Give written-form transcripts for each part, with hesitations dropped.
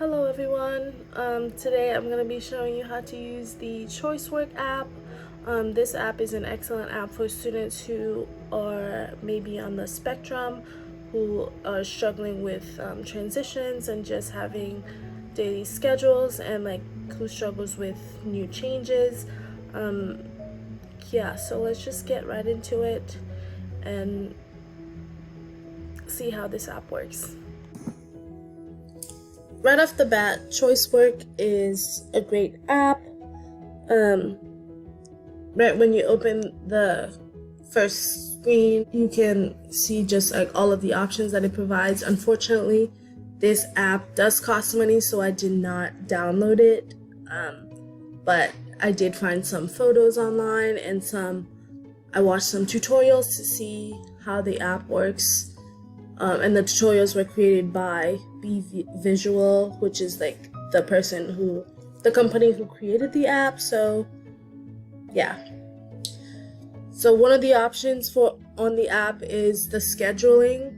Hello everyone. Today I'm going to be showing you how to use the ChoiceWorks app. This app is an excellent app for students who are maybe on the spectrum, who are struggling with transitions and just having daily schedules, and like who struggles with new changes. So let's just get right into it and see how this app works. Right off the bat, ChoiceWorks is a great app. Right when you open the first screen, you can see just like all of the options that it provides. Unfortunately, this app does cost money, so I did not download it. But I did find some photos online and I watched some tutorials to see how the app works. And the tutorials were created by Visual, which is like the company who created the app. So yeah. So one of the options on the app is the scheduling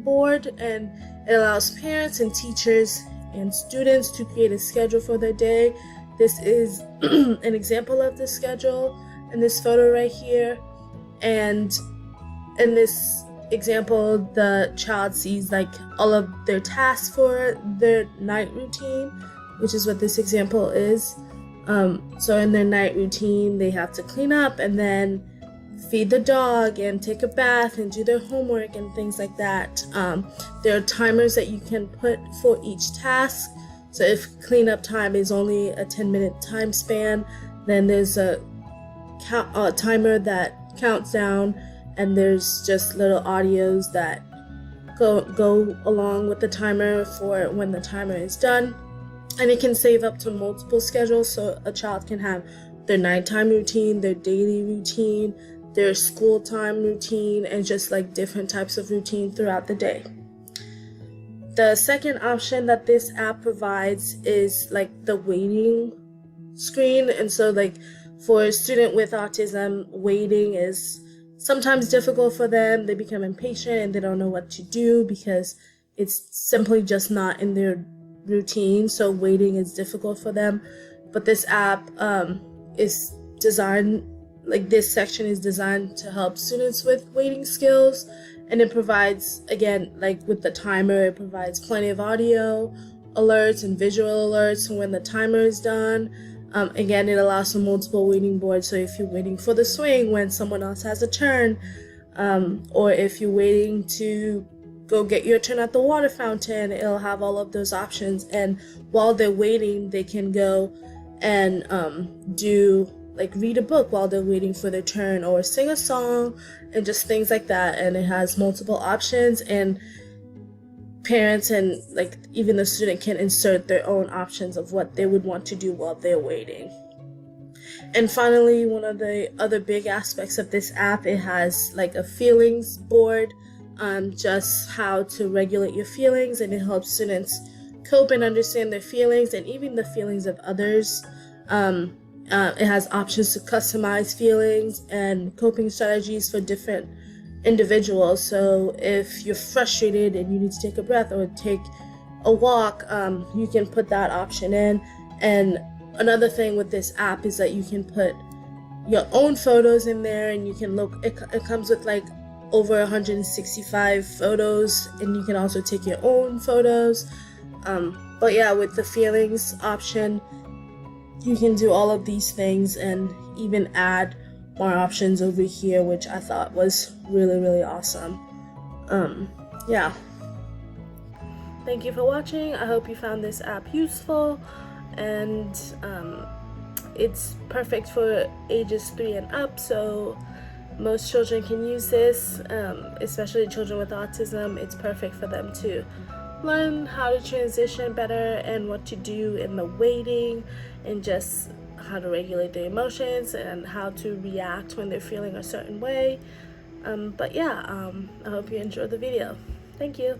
board, and it allows parents and teachers and students to create a schedule for their day. This is an example of the schedule in this photo right here. And in this example, the child sees like all of their tasks for their night routine, which is what this example is. So in their night routine, they have to clean up and then feed the dog and take a bath and do their homework and things like that. There are timers that you can put for each task. So if cleanup time is only a 10-minute time span, then there's a timer that counts down, and there's just little audios that go along with the timer for when the timer is done. And it can save up to multiple schedules, so a child can have their nighttime routine, their daily routine, their school time routine, and just like different types of routine throughout the day. The second option that this app provides is like the waiting screen. And so like for a student with autism, waiting is sometimes difficult for them. They become impatient and they don't know what to do because it's simply just not in their routine. So waiting is difficult for them. But this app is designed, like this section is designed to help students with waiting skills. And it provides, again, like with the timer, it provides plenty of audio alerts and visual alerts when the timer is done. Again, it allows for multiple waiting boards. So if you're waiting for the swing when someone else has a turn, or if you're waiting to go get your turn at the water fountain, it'll have all of those options. And while they're waiting, they can go and read a book while they're waiting for their turn, or sing a song, and just things like that. And it has multiple options, and parents and like even the student can insert their own options of what they would want to do while they're waiting. And finally, one of the other big aspects of this app, it has like a feelings board, just how to regulate your feelings, and it helps students cope and understand their feelings and even the feelings of others. It has options to customize feelings and coping strategies for different individuals. So if you're frustrated and you need to take a breath or take a walk, you can put that option in. And another thing with this app is that you can put your own photos in there, and you can look, it comes with like over 165 photos, and you can also take your own photos. But yeah, with the feelings option, you can do all of these things and even add more options over here, which I thought was really, really awesome. Yeah. Thank you for watching. I hope you found this app useful, and it's perfect for ages 3 and up, so most children can use this, especially children with autism. It's perfect for them to learn how to transition better and what to do in the waiting, and just how to regulate their emotions and how to react when they're feeling a certain way. I hope you enjoyed the video. Thank you.